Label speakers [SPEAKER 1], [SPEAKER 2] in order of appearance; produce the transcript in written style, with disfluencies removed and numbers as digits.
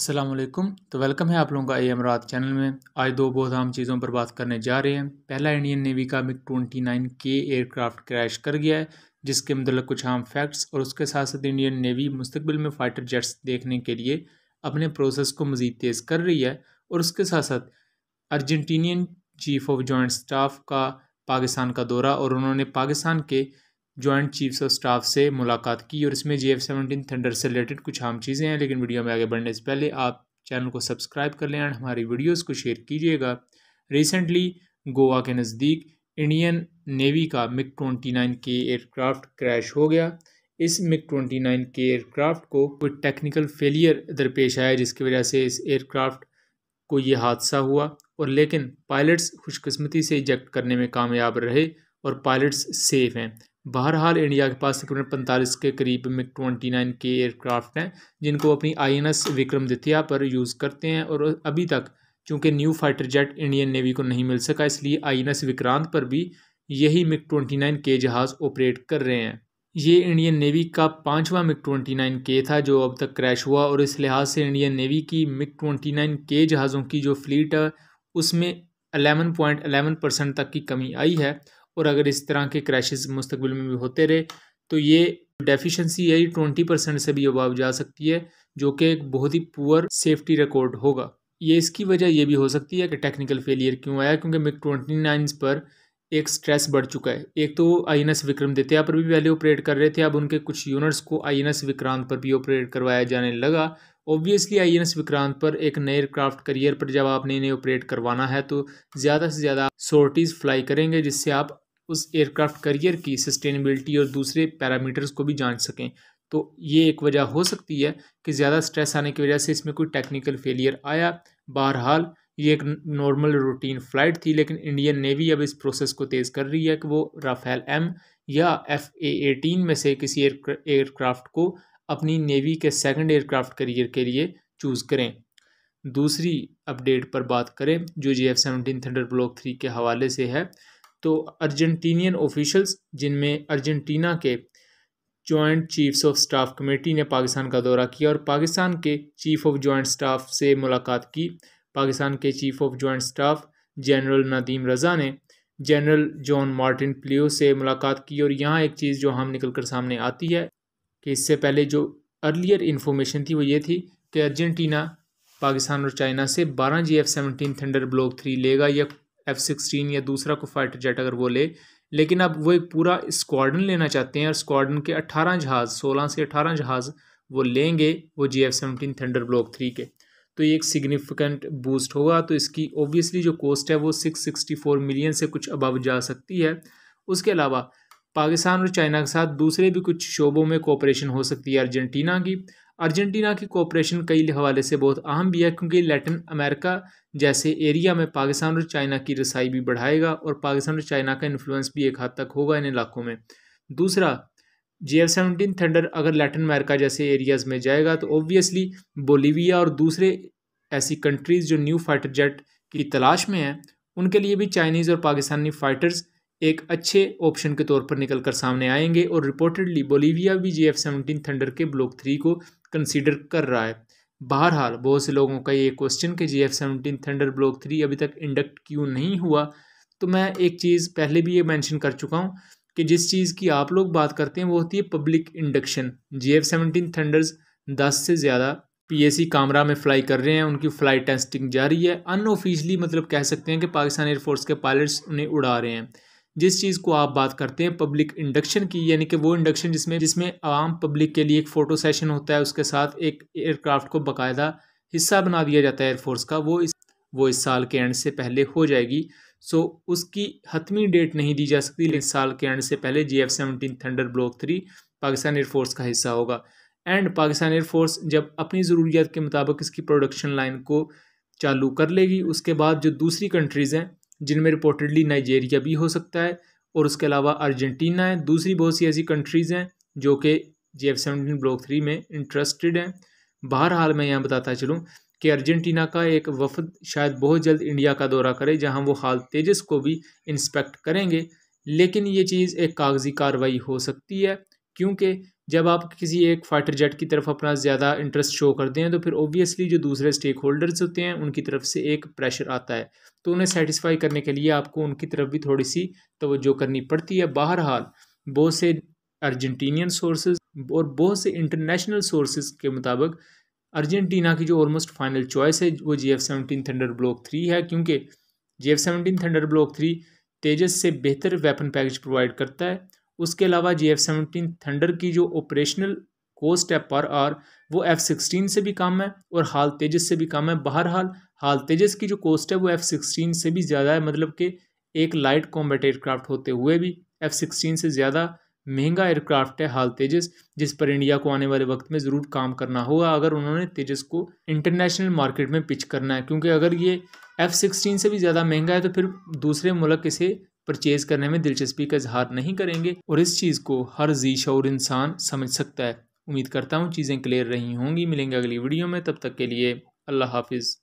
[SPEAKER 1] अस्सलाम वालेकुम। तो वेलकम है आप लोगों का AM रात चैनल में। आज दो बहुत अहम चीज़ों पर बात करने जा रहे हैं। पहला, इंडियन नेवी का MiG-29K एयरक्राफ्ट क्रैश कर गया है, जिसके मतलब कुछ अहम फैक्ट्स, और उसके साथ साथ इंडियन नेवी मुस्तकबिल में फ़ाइटर जेट्स देखने के लिए अपने प्रोसेस को मज़ीद तेज़ कर रही है। और उसके साथ साथ Argentinian chief of joint staff का पाकिस्तान का दौरा, और उन्होंने पाकिस्तान के जॉइंट चीफ्स ऑफ स्टाफ से मुलाकात की, और इसमें JF-17 थंडर से रिलेटेड कुछ अहम चीज़ें हैं। लेकिन वीडियो में आगे बढ़ने से पहले आप चैनल को सब्सक्राइब कर लें और हमारी वीडियोस को शेयर कीजिएगा। रिसेंटली गोवा के नज़दीक इंडियन नेवी का MiG-29K एयरक्राफ्ट क्रैश हो गया। इस MiG-29K एयरक्राफ्ट को कोई टेक्निकल फेलियर दरपेश आया, जिसकी वजह से इस एयरक्राफ्ट को ये हादसा हुआ। और लेकिन पायलट्स खुशकिस्मती से इजेक्ट करने में कामयाब रहे और पायलट्स सेफ हैं। बहरहाल इंडिया के पास तकरीबन 45 के करीब MiG-29K एयरक्राफ्ट हैं, जिनको अपनी INS विक्रमादित्य पर यूज़ करते हैं। और अभी तक चूँकि new fighter jet Indian navy को नहीं मिल सका, इसलिए INS विक्रांत पर भी यही MiG-29K जहाज़ ऑपरेट कर रहे हैं। ये इंडियन नेवी का 5वां MiG-29K था जो अब तक क्रैश हुआ, और इस लिहाज से इंडियन नेवी की MiG-29K जहाज़ों की जो फ्लीट है उसमें 11.11% तक की कमी आई है। और अगर इस तरह के क्रैशेस मुस्तकबिल में भी होते रहे तो ये डेफिशिएंसी यही 20% से भी अबव जा सकती है, जो कि एक बहुत ही पुअर सेफ्टी रिकॉर्ड होगा। ये इसकी वजह ये भी हो सकती है कि टेक्निकल फेलियर क्यों आया, क्योंकि MiG-29 पर एक स्ट्रेस बढ़ चुका है। एक तो INS विक्रमादित्य पर भी पहले ऑपरेट कर रहे थे, अब उनके कुछ यूनिट्स को INS विक्रांत पर भी ऑपरेट करवाया जाने लगा। ऑब्वियसली INS विक्रांत पर एक नए एयरक्राफ्ट करियर पर जब आपने इन्हें ऑपरेट करवाना है तो ज़्यादा से ज़्यादा सॉर्टीज़ फ्लाई करेंगे, जिससे आप उस एयरक्राफ्ट करियर की सस्टेनेबिलिटी और दूसरे पैरामीटर्स को भी जांच सकें। तो ये एक वजह हो सकती है कि ज़्यादा स्ट्रेस आने की वजह से इसमें कोई टेक्निकल फेलियर आया। बहरहाल ये एक नॉर्मल रूटीन फ़्लाइट थी, लेकिन इंडियन नेवी अब इस प्रोसेस को तेज़ कर रही है कि वो राफेल M या FA-18 में से किसी एयरक्राफ्ट को अपनी नेवी के सेकंड एयरक्राफ्ट करियर के लिए चूज़ करें। दूसरी अपडेट पर बात करें जो JF-17 थंडर ब्लॉक 3 के हवाले से है, तो अर्जेंटीनियन ऑफिशियल्स, जिनमें अर्जेंटीना के joint chiefs of staff committee ने पाकिस्तान का दौरा किया और पाकिस्तान के चीफ ऑफ जॉइंट स्टाफ से मुलाकात की। पाकिस्तान के chief of joint staff general Nadeem Raza ने जनरल जॉन मार्टिन प्लियो से मुलाकात की। और यहाँ एक चीज़ जो हम निकल कर सामने आती है कि इससे पहले जो अर्लियर इन्फॉर्मेशन थी वो ये थी कि अर्जेंटीना पाकिस्तान और चाइना से 12 JF-17 थंडर ब्लॉक 3 लेगा, या F-16 या दूसरा को फाइटर जेट अगर वो ले। लेकिन अब वो एक पूरा स्क्वाड्रन लेना चाहते हैं, और स्क्वाड्रन के 18 जहाज़, 16 से 18 जहाज़ वो लेंगे वो JF-17 थंडर ब्लॉक 3 के। तो ये एक सिग्निफिकेंट बूस्ट होगा। तो इसकी ओबियसली जो कॉस्ट है वो 664 मिलियन से कुछ अबव जा सकती है। उसके अलावा पाकिस्तान और चाइना के साथ दूसरे भी कुछ शोबों में कोऑपरेशन हो सकती है अर्जेंटीना की कोऑपरेशन कई हवाले से बहुत अहम भी है, क्योंकि लैटिन अमेरिका जैसे एरिया में पाकिस्तान और चाइना की रसाई भी बढ़ाएगा, और पाकिस्तान और चाइना का इन्फ्लुएंस भी एक हद तक होगा इन इलाकों में। दूसरा, JF-17 थंडर अगर लैटिन अमेरिका जैसे एरियाज़ में जाएगा तो ओब्वियसली बोलीविया और दूसरे ऐसी कंट्रीज़ जो न्यू फाइटर जेट की तलाश में हैं, उनके लिए भी चाइनीज़ और पाकिस्तानी फ़ाइटर्स एक अच्छे ऑप्शन के तौर पर निकल कर सामने आएंगे। और रिपोर्टेडली बोलीविया भी JF-17 थंडर के ब्लॉक 3 को कंसीडर कर रहा है। बहरहाल बहुत से लोगों का ये क्वेश्चन कि JF-17 थंडर ब्लॉक 3 अभी तक इंडक्ट क्यों नहीं हुआ, तो मैं एक चीज़ पहले भी ये मेंशन कर चुका हूँ कि जिस चीज़ की आप लोग बात करते हैं वो होती है पब्लिक इंडक्शन। JF-17 थंडर्स 10 से ज़्यादा PAC कामरा में फ़्लाई कर रहे हैं, उनकी फ़्लाइट टेस्टिंग जारी है। अनऑफिशियली मतलब कह सकते हैं कि पाकिस्तान एयरफोर्स के पायलट्स उन्हें उड़ा रहे हैं। जिस चीज़ को आप बात करते हैं पब्लिक इंडक्शन की, यानी कि वो इंडक्शन जिसमें आम पब्लिक के लिए एक फ़ोटो सेशन होता है, उसके साथ एक एयरक्राफ्ट को बाकायदा हिस्सा बना दिया जाता है एयरफोर्स का, वो इस साल के एंड से पहले हो जाएगी। सो उसकी हतमी डेट नहीं दी जा सकती, लेकिन साल के एंड से पहले JF-17 thunder block 3 Pakistan air force का हिस्सा होगा। एंड पाकिस्तान एयरफोर्स जब अपनी ज़रूरियात के मुताबिक इसकी प्रोडक्शन लाइन को चालू कर लेगी, उसके बाद जो दूसरी कंट्रीज़ हैं जिनमें रिपोर्टेडली नाइजेरिया भी हो सकता है, और उसके अलावा अर्जेंटीना है, दूसरी बहुत सी ऐसी कंट्रीज़ हैं जो कि JF-17 ब्लॉक 3 में इंटरेस्टेड हैं। बहरहाल मैं यहाँ बताता चलूँ कि अर्जेंटीना का एक वफद शायद बहुत जल्द इंडिया का दौरा करे, जहाँ वो हाल तेजस को भी इंस्पेक्ट करेंगे। लेकिन ये चीज़ एक कागजी कार्रवाई हो सकती है, क्योंकि जब आप किसी एक फाइटर जेट की तरफ अपना ज़्यादा इंटरेस्ट शो करते हैं तो फिर ऑब्वियसली जो दूसरे स्टेक होल्डर्स होते हैं उनकी तरफ से एक प्रेशर आता है, तो उन्हें सेटिस्फाई करने के लिए आपको उनकी तरफ भी थोड़ी सी तवज्जो करनी पड़ती है। बहरहाल बहुत से अर्जेंटीनियन सोर्सेज और बहुत से इंटरनेशनल सोर्सेज के मुताबिक अर्जेंटीना की जो ऑलमोस्ट फाइनल चॉइस है वो GF-17 थंडर ब्लॉक 3 है, क्योंकि GF-17 थंडर ब्लॉक 3 तेजस से बेहतर वेपन पैकेज प्रोवाइड करता है। उसके अलावा GF-17 थंडर की जो ऑपरेशनल कॉस्ट है पर आवर वो F-16 से भी कम है और हाल तेजस से भी कम है। बहरहाल हाल तेजस की जो कॉस्ट है वो F-16 से भी ज़्यादा है, मतलब कि एक लाइट कॉम्बैट एयरक्राफ्ट होते हुए भी F-16 से ज़्यादा महंगा एयरक्राफ्ट है हाल तेजस, जिस पर इंडिया को आने वाले वक्त में ज़रूर काम करना होगा अगर उन्होंने तेजस को इंटरनेशनल मार्केट में पिच करना है। क्योंकि अगर ये F-16 से भी ज़्यादा महंगा है तो फिर दूसरे मुल्क इसे परचेज़ करने में दिलचस्पी का इजहार नहीं करेंगे, और इस चीज़ को हर जी शऊर इंसान समझ सकता है। उम्मीद करता हूँ चीज़ें क्लियर रही होंगी। मिलेंगे अगली वीडियो में, तब तक के लिए अल्लाह हाफिज़।